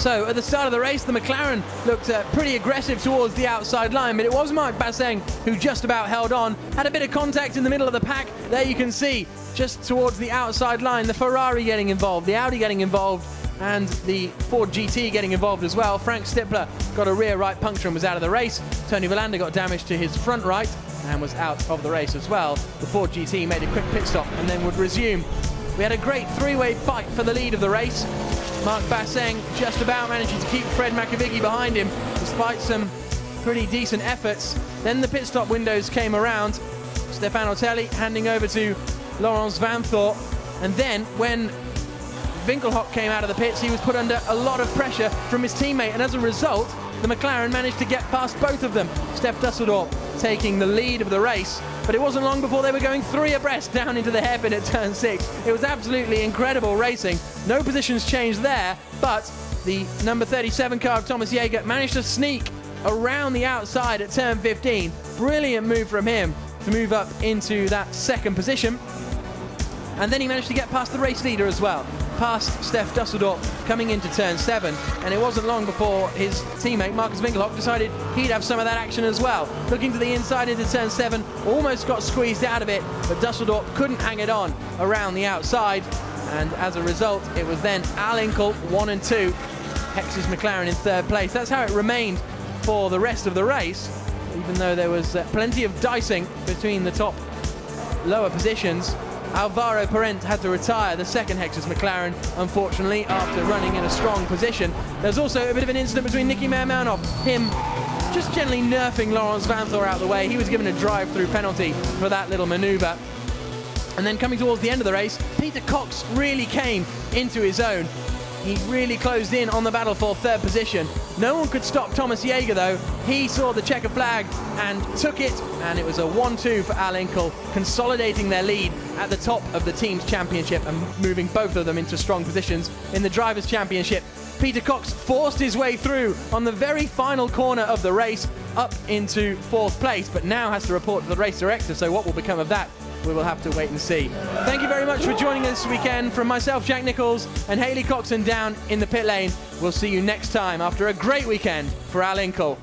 So at the start of the race, the McLaren looked pretty aggressive towards the outside line, but it was Marc Basseng who just about held on, had a bit of contact in the middle of the pack. There you can see, just towards the outside line, the Ferrari getting involved, the Audi getting involved, and the Ford GT getting involved as well. Frank Stippler got a rear right puncture and was out of the race. Tony Villander got damage to his front right and was out of the race as well. The Ford GT made a quick pit stop and then would resume. We had a great three-way fight for the lead of the race. Marc Basseng just about managing to keep Fred McAviggy behind him despite some pretty decent efforts. Then the pit stop windows came around. Stefano Telli handing over to Laurens Vanthoor, and then when Winkelhock came out of the pits, he was put under a lot of pressure from his teammate, and as a result the McLaren managed to get past both of them. Steph Dusseldorp taking the lead of the race, but it wasn't long before they were going three abreast down into the hairpin at turn 6. It was absolutely incredible racing. No positions changed there, but the number 37 car of Thomas Jaeger managed to sneak around the outside at turn 15. Brilliant move from him to move up into that second position. And then he managed to get past the race leader as well, past Steph Dusseldorp coming into turn 7, and it wasn't long before his teammate Marcus Winkelhock decided he'd have some of that action as well. Looking to the inside into turn 7, almost got squeezed out of it, but Dusseldorp couldn't hang it on around the outside, and as a result it was then Al Inkel 1 and 2, Hex's McLaren in third place. That's how it remained for the rest of the race, even though there was plenty of dicing between the top lower positions. Alvaro Parent had to retire the second Hex's McLaren, unfortunately, after running in a strong position. There's also a bit of an incident between Nicky Meermanov, him just gently nerfing Laurens Vanthoor out of the way. He was given a drive-through penalty for that little manoeuvre. And then coming towards the end of the race, Peter Cox really came into his own. He really closed in on the battle for third position. No one could stop Thomas Jaeger though. He saw the checker flag and took it, and it was a 1-2 for Al Inkel, consolidating their lead at the top of the team's championship and moving both of them into strong positions in the Drivers' Championship. Peter Cox forced his way through on the very final corner of the race up into fourth place, but now has to report to the race director, so what will become of that? We will have to wait and see. Thank you very much for joining us this weekend. From myself, Jack Nicholls, and Hayley Coxon down in the pit lane. We'll see you next time after a great weekend for Al Inkel.